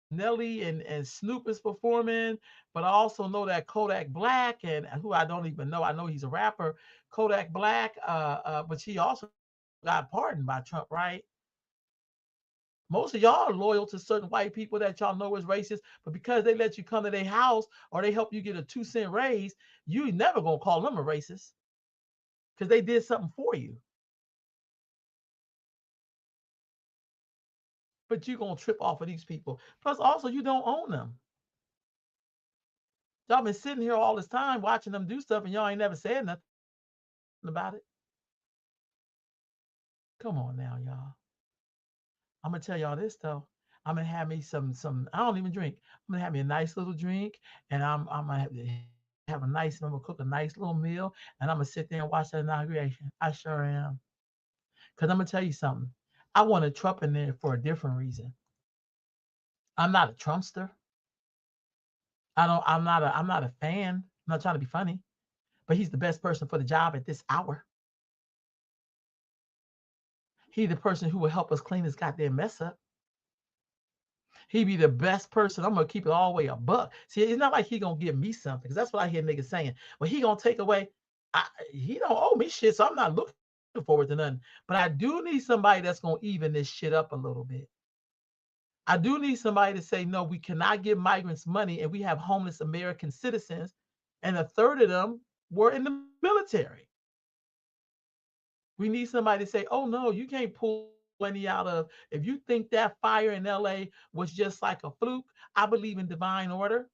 Nelly and Snoop is performing, but I also know that Kodak Black, and who I don't even know, I know he's a rapper, Kodak Black, but he also got pardoned by Trump, right? Most of y'all are loyal to certain white people that y'all know is racist, but because they let you come to their house or they help you get a 2-cent raise, you never gonna call them a racist because they did something for you. But you gonna trip off of these people. Plus, also you don't own them. Y'all been sitting here all this time watching them do stuff, and y'all ain't never said nothing about it. Come on now, y'all. I'm gonna tell y'all this though. I'm gonna have me some. I don't even drink. I'm gonna have me a nice little drink, and I'm gonna have a nice. I'm gonna cook a nice little meal, and I'm gonna sit there and watch that inauguration. I sure am. Cause I'm gonna tell you something. I wanted Trump in there for a different reason. I'm not a Trumpster. I don't. I'm not a fan. I'm not trying to be funny, but he's the best person for the job at this hour. He's the person who will help us clean this goddamn mess up. He be the best person. I'm gonna keep it all the way a buck. See, it's not like he gonna give me something, because that's what I hear niggas saying. Well, he gonna take away. He don't owe me shit, so I'm not looking forward to nothing. But I do need somebody that's going to even this shit up a little bit. I do need somebody to say, no, we cannot give migrants money, and we have homeless American citizens, and a third of them were in the military. We need somebody to say, oh, no, you can't pull any out of, if you think that fire in LA was just like a fluke, I believe in divine order.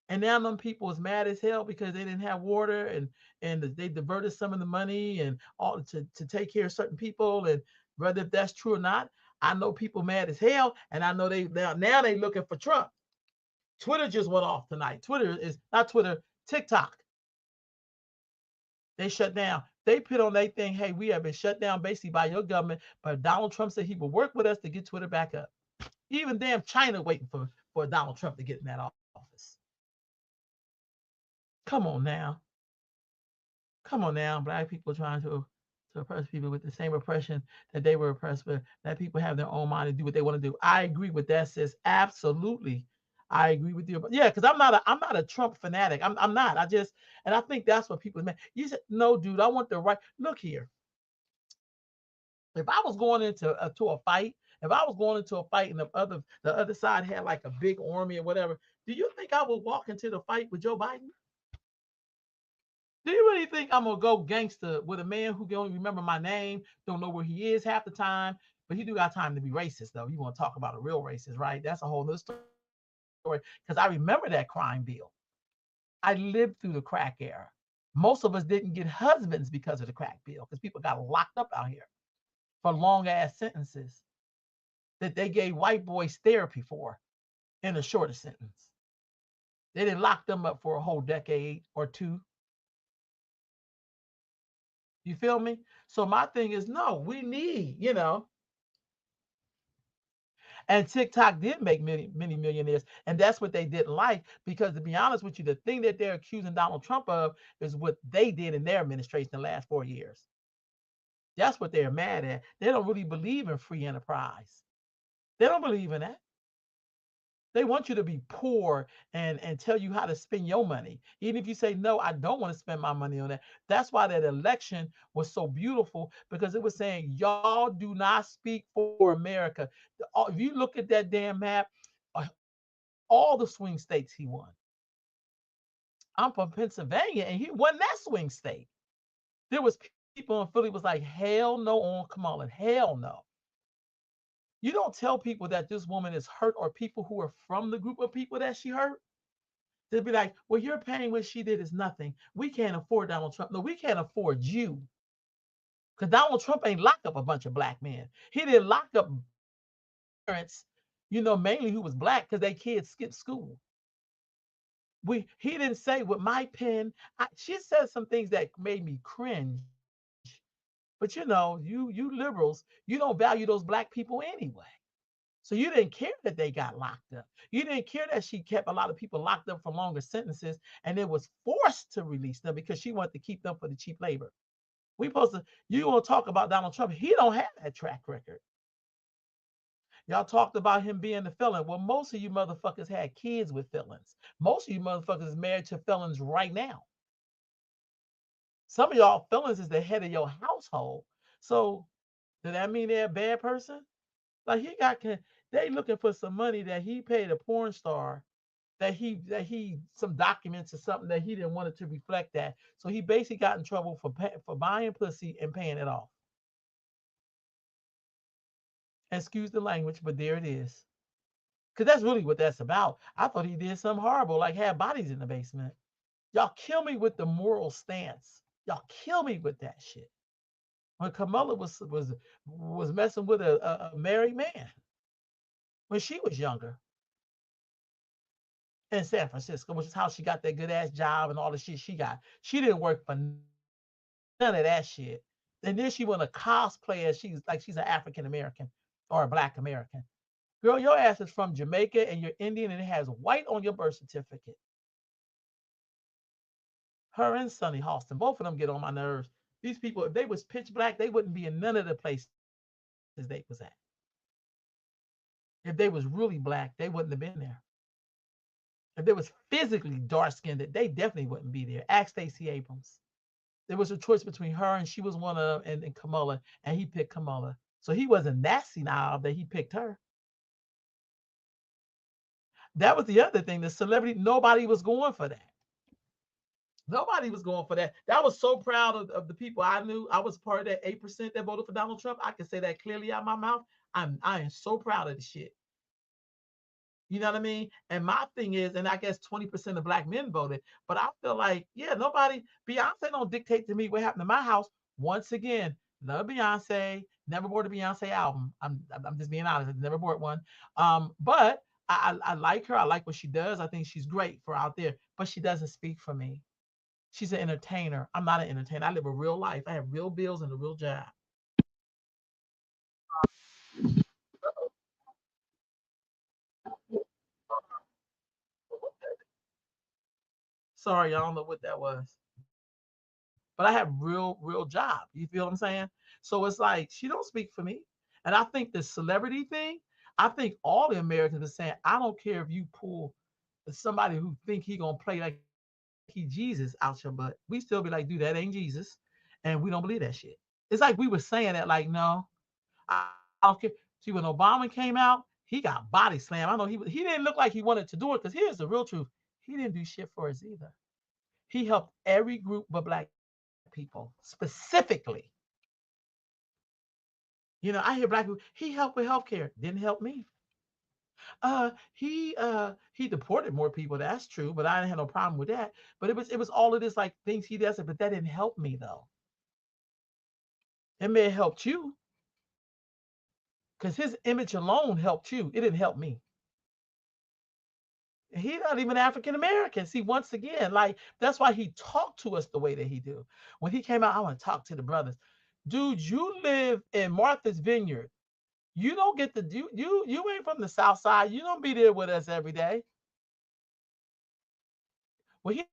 And now them people is mad as hell because they didn't have water, and they diverted some of the money and all to take care of certain people. And whether if that's true or not, I know people mad as hell, and I know they now they looking for Trump. Twitter just went off tonight. Twitter is not Twitter, TikTok. They shut down. They put on their thing, hey, we have been shut down basically by your government, but Donald Trump said he will work with us to get Twitter back up. Even damn China waiting for Donald Trump to get in that office. Come on now. Come on now, black people trying to oppress people with the same oppression that they were oppressed with. Let people have their own mind and do what they want to do. I agree with that, sis. Absolutely. I agree with you. But yeah, because I'm not a Trump fanatic. I'm not. I just and I think that's what people meant. You said, no, dude, I want the right. Look here. If I was going into to a fight, if I was going into a fight and the other side had like a big army or whatever, do you think I would walk into the fight with Joe Biden? Do you really think I'm gonna go gangster with a man who can only remember my name, don't know where he is half the time, but he do got time to be racist though? You want to talk about a real racist, right? That's a whole other story. Because I remember that crime bill. I lived through the crack era. Most of us didn't get husbands because of the crack bill, because people got locked up out here for long ass sentences that they gave white boys therapy for in a shorter sentence. They didn't lock them up for a whole decade or two. You feel me? So my thing is, no, we need. And TikTok did make many millionaires, and that's what they didn't like, because to be honest with you, the thing that they're accusing Donald Trump of is what they did in their administration the last 4 years. That's what they're mad at. They don't really believe in free enterprise. They don't believe in that. They want you to be poor and tell you how to spend your money. Even if you say, no, I don't want to spend my money on that. That's why that election was so beautiful, because it was saying, y'all do not speak for America. If you look at that damn map, uh, all the swing states he won. I'm from Pennsylvania, and he won that swing state. There was people in Philly was like, hell no on Kamala. Hell no. You don't tell people that this woman is hurt, or people who are from the group of people that she hurt. They'll be like, well, you're paying what she did is nothing. We can't afford Donald Trump. No, we can't afford you. Because Donald Trump ain't locked up a bunch of black men. He didn't lock up parents, mainly who was black, because their kids skipped school. He didn't say with my pen. She said some things that made me cringe. But you liberals, you don't value those black people anyway. So you didn't care that they got locked up. You didn't care that she kept a lot of people locked up for longer sentences, and it was forced to release them because she wanted to keep them for the cheap labor. You want to talk about Donald Trump? He don't have that track record. Y'all talked about him being a felon. Well, most of you motherfuckers had kids with felons. Most of you motherfuckers is married to felons right now. Some of y'all felons is the head of your household. So does that mean they're a bad person? Like they looking for some money that he paid a porn star, that he some documents or something that he didn't want it to reflect that. So he basically got in trouble for buying pussy and paying it off. Excuse the language, but there it is. Because that's really what that's about. I thought he did something horrible, like had bodies in the basement. Y'all kill me with the moral stance. Y'all kill me with that shit. When Kamala was messing with a married man when she was younger in San Francisco, which is how she got that good ass job and all the shit she got. She didn't work for none of that shit. And then she went to cosplay as she's an African American or a Black American. Girl, your ass is from Jamaica and you're Indian, and it has white on your birth certificate. Her and Sonny Halston, both of them get on my nerves. These people, if they was pitch black, they wouldn't be in none of the places they was at. If they was really black, they wouldn't have been there. If they was physically dark skinned, they definitely wouldn't be there. Ask Stacey Abrams. There was a choice between her and she was one of them and Kamala, and he picked Kamala. So he wasn't that senile that he picked her. That was the other thing. The celebrity, nobody was going for that. Nobody was going for that. That was so proud of the people I knew. I was part of that 8% that voted for Donald Trump. I can say that clearly out of my mouth. I am so proud of the shit. You know what I mean? And my thing is, and I guess 20% of black men voted, but I feel like, yeah, nobody, Beyonce don't dictate to me what happened to my house. Once again, love Beyonce, never bought a Beyonce album. I'm just being honest, I never bought one. But I like her. I like what she does. I think she's great for out there, but she doesn't speak for me. She's an entertainer. I'm not an entertainer. I live a real life. I have real bills and a real job. Sorry, I don't know what that was. But I have real job. You feel what I'm saying? So it's like she don't speak for me. And I think the celebrity thing, I think all the Americans are saying, I don't care if you pull somebody who think he gonna play like he Jesus out your butt. We still be like, dude, that ain't Jesus. And we don't believe that shit. It's like we were saying that, like, no, I don't care. See, when Obama came out, he got body slammed. I know he didn't look like he wanted to do it because here's the real truth. He didn't do shit for us either. He helped every group but black people specifically. You know, I hear black people, he helped with healthcare. Didn't help me. He deported more people, that's true, but I didn't have no problem with that. But it was all of this like things he does, but that didn't help me though. It may have helped you because his image alone helped you. It didn't help me. He's not even African American. See, once again, like that's why he talked to us the way that he do. When he came out, I want to talk to the brothers. Dude, you live in Martha's Vineyard. You don't get to do you ain't from the South Side. You don't be there with us every day. Well, he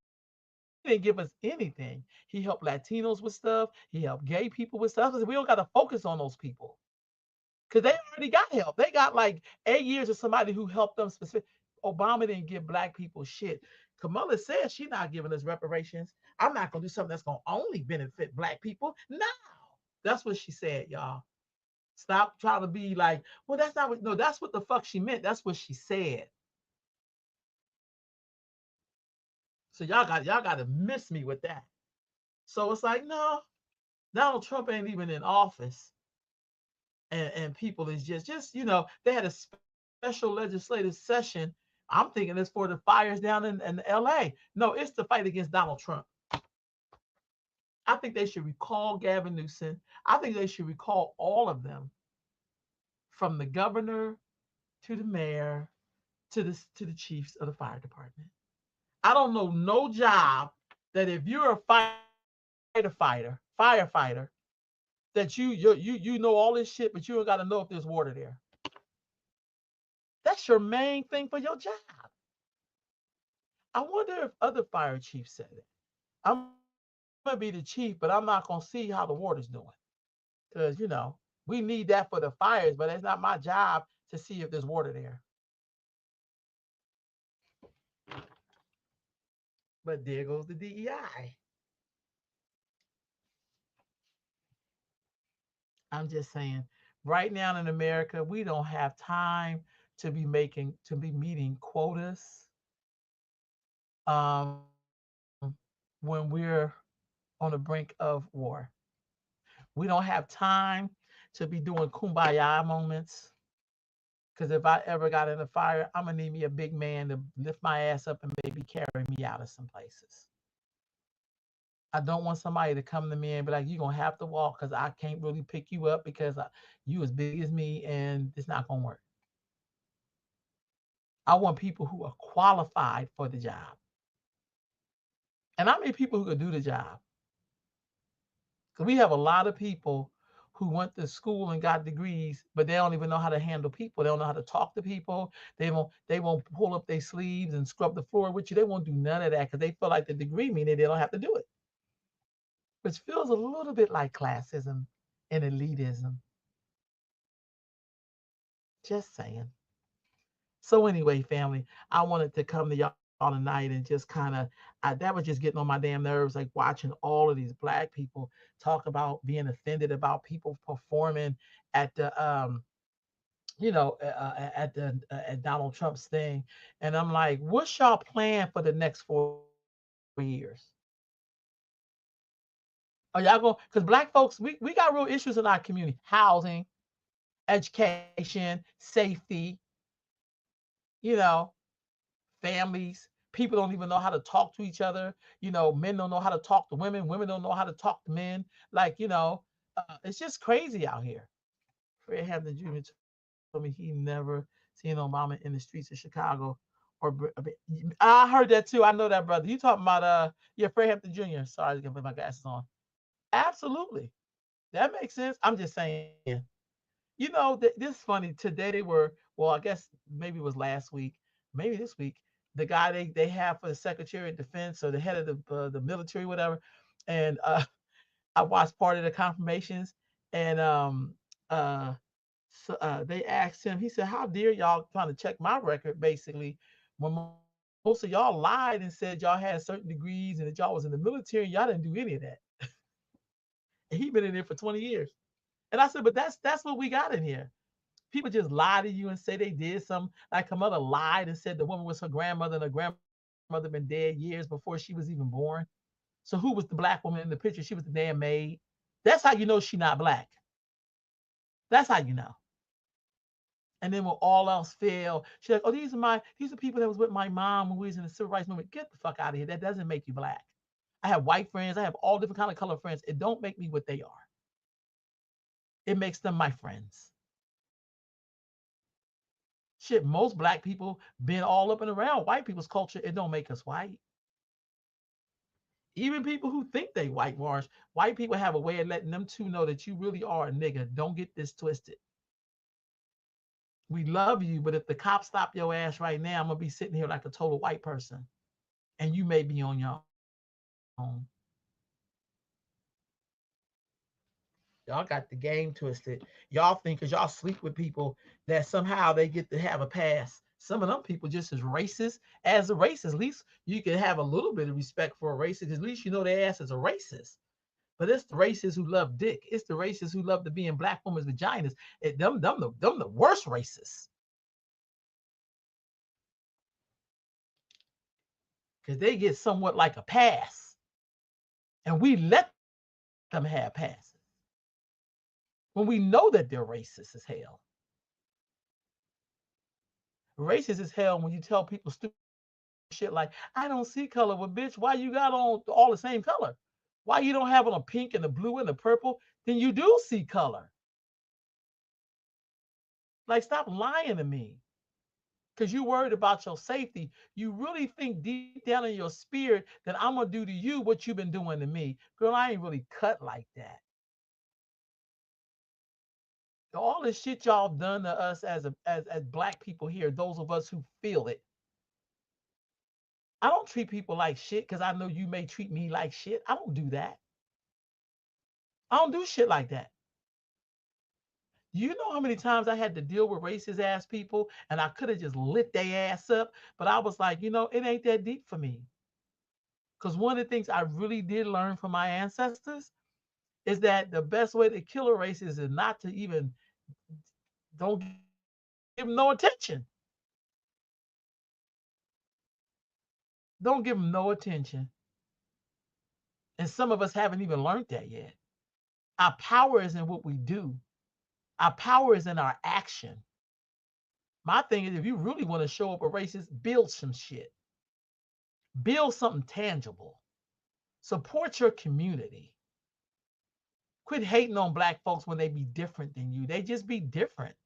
didn't give us anything. He helped Latinos with stuff. He helped gay people with stuff. We don't got to focus on those people because they already got help. They got like 8 years of somebody who helped them specific. Obama didn't give black people shit. Kamala said she's not giving us reparations. I'm not gonna do something that's gonna only benefit black people. No, that's what she said, y'all. Stop trying to be like, well, that's not what. No, that's what the fuck she meant. That's what she said. So y'all got to miss me with that. So it's like, no, Donald Trump ain't even in office, and people is just they had a special legislative session. I'm thinking it's for the fires down in L.A. No, it's the fight against Donald Trump. I think they should recall Gavin Newsom. I think they should recall all of them, from the governor to the mayor to the chiefs of the fire department. I don't know no job that if you're a firefighter, that you know all this shit, but you don't got to know if there's water there. That's your main thing for your job. I wonder if other fire chiefs said it. I'm gonna be the chief, but I'm not gonna see how the water's doing because we need that for the fires, but it's not my job to see if there's water there. But there goes the DEI. I'm just saying, right now in America, we don't have time to be meeting quotas um, when we're on the brink of war. We don't have time to be doing kumbaya moments. Because if I ever got in a fire, I'm gonna need me a big man to lift my ass up and maybe carry me out of some places. I don't want somebody to come to me and be like, "You're gonna have to walk because I can't really pick you up because you as big as me and it's not gonna work." I want people who are qualified for the job. And I mean people who could do the job. Because we have a lot of people who went to school and got degrees, but they don't even know how to handle people. They don't know how to talk to people. They won't pull up their sleeves and scrub the floor with you. They won't do none of that because they feel like the degree means they don't have to do it. Which feels a little bit like classism and elitism. Just saying. So anyway, family, I wanted to come to y'all all night and just kind of that was just getting on my damn nerves, like watching all of these black people talk about being offended about people performing at the at Donald Trump's thing. And I'm like, what's y'all plan for the next 4 years? Are y'all going, because black folks, we got real issues in our community: housing, education, safety, you know, families. People don't even know how to talk to each other. Men don't know how to talk to women. Women don't know how to talk to men. Like, it's just crazy out here. Fred Hampton Jr. told me he never seen Obama in the streets of Chicago. I heard that too. I know that, brother. You talking about Fred Hampton Jr. Sorry, I was gonna put my glasses on. Absolutely, that makes sense. I'm just saying. This is funny. Today they were, well, I guess maybe it was last week, maybe this week. The guy they have for the Secretary of Defense or the head of the military, whatever. And I watched part of the confirmations, and so, they asked him. He said, "How dare y'all trying to check my record?" Basically, when most of y'all lied and said y'all had certain degrees and that y'all was in the military, y'all didn't do any of that. And he been in there for 20 years. And I said, but that's what we got in here. People just lie to you and say they did something. Like her mother lied and said the woman was her grandmother, and her grandmother been dead years before she was even born. So who was the black woman in the picture? She was the damn maid. That's how you know she not black. That's how you know. And then when all else failed, she's like, "Oh, these are people that was with my mom when we was in the civil rights movement." Get the fuck out of here. That doesn't make you black. I have white friends. I have all different kind of color friends. It don't make me what they are. It makes them my friends. Shit, most black people been all up and around white people's culture. It don't make us white. Even people who think they whitewash, white people have a way of letting them two know that you really are a nigga. Don't get this twisted. We love you, but if the cops stop your ass right now, I'm gonna be sitting here like a total white person, and you may be on your own. Y'all got the game twisted. Y'all think because y'all sleep with people that somehow they get to have a pass. Some of them people just as racist as a racist. At least you can have a little bit of respect for a racist. At least you know their ass is a racist. But it's the racists who love dick. It's the racists who love to be in black women's vaginas. Them the worst racists. Because they get somewhat like a pass. And we let them have passes. When we know that they're racist as hell. Racist as hell when you tell people stupid shit like, "I don't see color." Well, bitch, why you got on all the same color? Why you don't have on a pink and a blue and a purple? Then you do see color. Like, stop lying to me. Because you're worried about your safety. You really think deep down in your spirit that I'm going to do to you what you've been doing to me. Girl, I ain't really cut like that. All the shit y'all done to us as black people here, those of us who feel it. I don't treat people like shit because I know you may treat me like shit. I don't do that. I don't do shit like that. You know how many times I had to deal with racist ass people and I could have just lit their ass up, but I was like, it ain't that deep for me. Because one of the things I really did learn from my ancestors is that the best way to kill a racist is not to even don't give them no attention. Don't give them no attention. And some of us haven't even learned that yet. Our power is in what we do. Our power is in our action. My thing is, if you really want to show up a racist, build some shit. Build something tangible. Support your community. Quit hating on black folks when they be different than you. They just be different.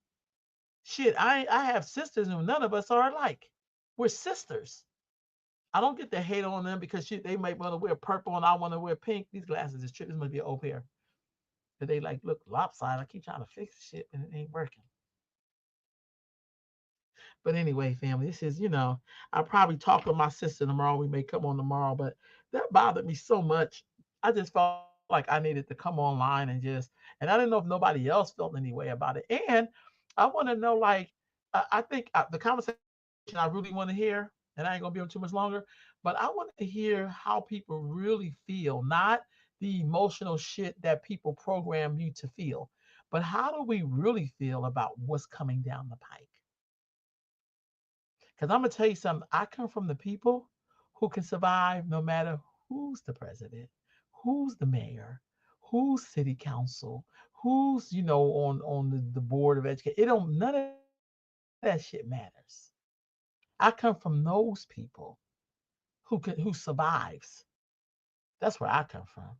Shit, I have sisters and none of us are alike. We're sisters. I don't get to hate on them because shit, they might want to wear purple and I want to wear pink. These glasses is tripping. This must be an old pair. But they like look lopsided. I keep trying to fix shit and it ain't working. But anyway, family, this is, I'll probably talk with my sister tomorrow. We may come on tomorrow, but that bothered me so much. I just felt like I needed to come online and I didn't know if nobody else felt any way about it. And I want to know, like, I think the conversation I really want to hear, and I ain't gonna be on too much longer, but I want to hear how people really feel, not the emotional shit that people program you to feel, but how do we really feel about what's coming down the pike? Because I'm gonna tell you something. I come from the people who can survive no matter who's the president, who's the mayor, who's city council, who's on the board of education. It don't none of that shit matters. I come from those people who survives. That's where I come from.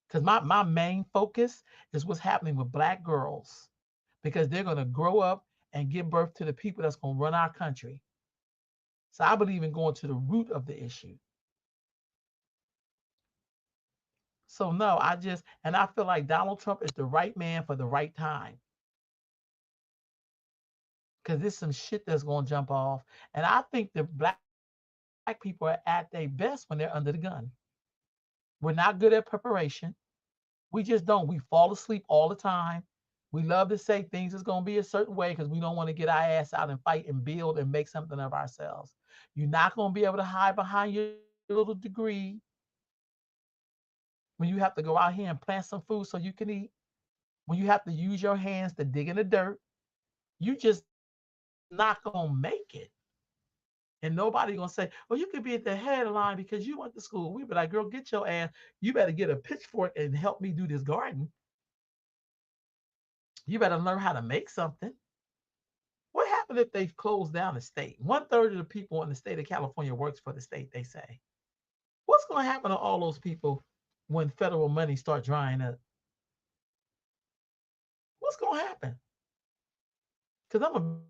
Because my main focus is what's happening with black girls. Because they're gonna grow up and give birth to the people that's gonna run our country. So I believe in going to the root of the issue. So no, I feel like Donald Trump is the right man for the right time. Because there's some shit that's gonna jump off. And I think the black people are at their best when they're under the gun. We're not good at preparation. We just don't. We fall asleep all the time. We love to say things is going to be a certain way because we don't want to get our ass out and fight and build and make something of ourselves. You're not going to be able to hide behind your little degree when you have to go out here and plant some food so you can eat. When you have to use your hands to dig in the dirt, you just not going to make it. And nobody gonna say, "Well, you could be at the headline because you went to school." We be like, "Girl, get your ass. You better get a pitchfork and help me do this garden. You better learn how to make something." What happened if they closed down the state? 1/3 of the people in the state of California works for the state, they say. What's going to happen to all those people when federal money start drying up? What's going to happen? Because I'm going to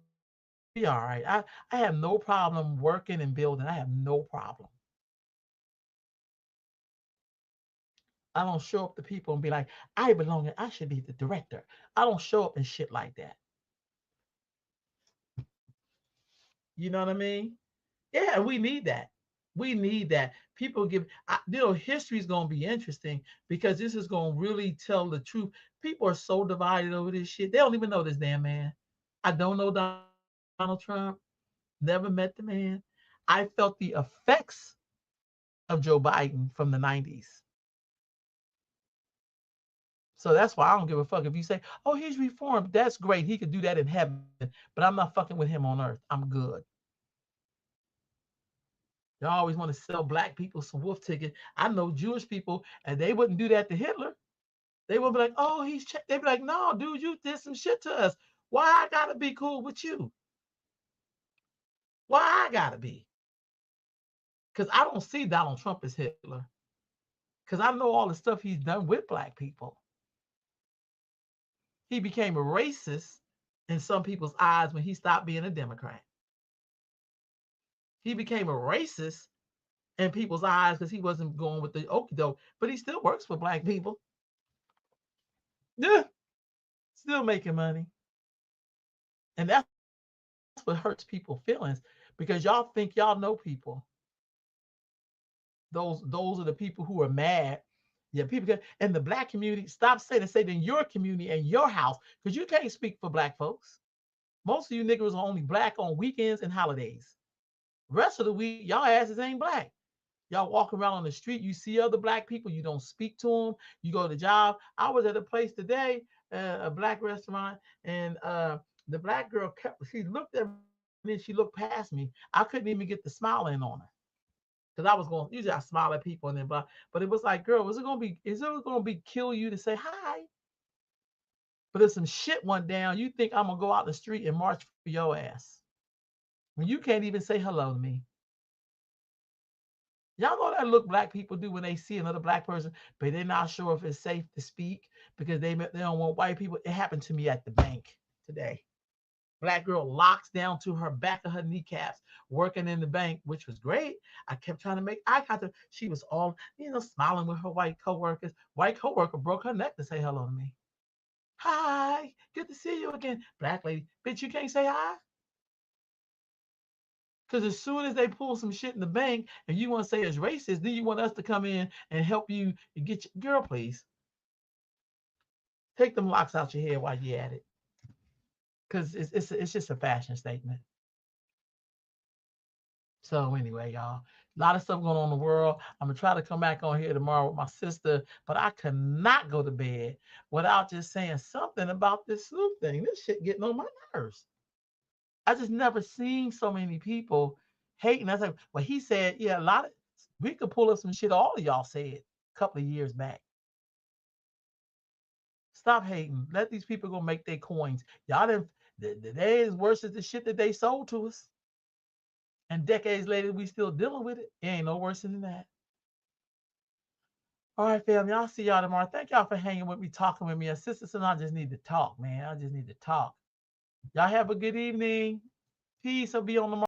be all right. I have no problem working and building. I have no problem. I don't show up to people and be like, I belong, I should be the director. I don't show up and shit like that. You know what I mean? Yeah, we need that. We need that. People history is going to be interesting because this is going to really tell the truth. People are so divided over this shit. They don't even know this damn man. I don't know Donald Trump. Never met the man. I felt the effects of Joe Biden from the 90s. So that's why I don't give a fuck if you say, oh, he's reformed. That's great. He could do that in heaven, but I'm not fucking with him on earth. I'm good. They always want to sell black people some wolf ticket. I know Jewish people, and they wouldn't do that to Hitler. They would be like, "Oh, they'd be like, "No, dude, you did some shit to us. Why I gotta be cool with you? Why I gotta be?" Because I don't see Donald Trump as Hitler. Because I know all the stuff he's done with black people. He became a racist in some people's eyes when he stopped being a Democrat. He became a racist in people's eyes because he wasn't going with the okie doke, but he still works for black people. Yeah, still making money. And that's what hurts people's feelings because y'all think y'all know people. Those are the people who are mad. Yeah, people get in the black community. Stop saying and say in your community and your house because you can't speak for black folks. Most of you niggas are only black on weekends and holidays. Rest of the week, y'all asses ain't black. Y'all walk around on the street, you see other black people, you don't speak to them. You go to the job. I was at a place today, a black restaurant, and the black girl she looked at me, and then she looked past me. I couldn't even get the smile in on her. Because I was going, usually I smile at people and then blah. But it was like, girl, is it gonna be kill you to say hi? But if some shit went down, you think I'm gonna go out the street and march for your ass. When you can't even say hello to me. Y'all know that look black people do when they see another black person, but they're not sure if it's safe to speak because they don't want white people. It happened to me at the bank today. Black girl locks down to her back of her kneecaps, working in the bank, which was great. I kept trying to make eye contact. She was all, smiling with her white coworkers. White coworker broke her neck to say hello to me. Hi, good to see you again. Black lady, bitch, you can't say hi? Because as soon as they pull some shit in the bank and you want to say it's racist, then you want us to come in and help you get your girl, please. Take them locks out your head while you're at it. Because it's just a fashion statement. So anyway, y'all, a lot of stuff going on in the world. I'm gonna try to come back on here tomorrow with my sister, but I cannot go to bed without just saying something about this Snoop thing. This shit getting on my nerves. I just never seen so many people hating. I was like, well, he said, yeah, a lot of we could pull up some shit all of y'all said a couple of years back. Stop hating. Let these people go make their coins. Y'all didn't. They is worse as the shit that they sold to us. And decades later, we still dealing with it. It ain't no worse than that. All right, family. I'll see y'all tomorrow. Thank y'all for hanging with me, talking with me. And sisters and I just need to talk, man. I just need to talk. Y'all have a good evening. Peace. I'll be on tomorrow.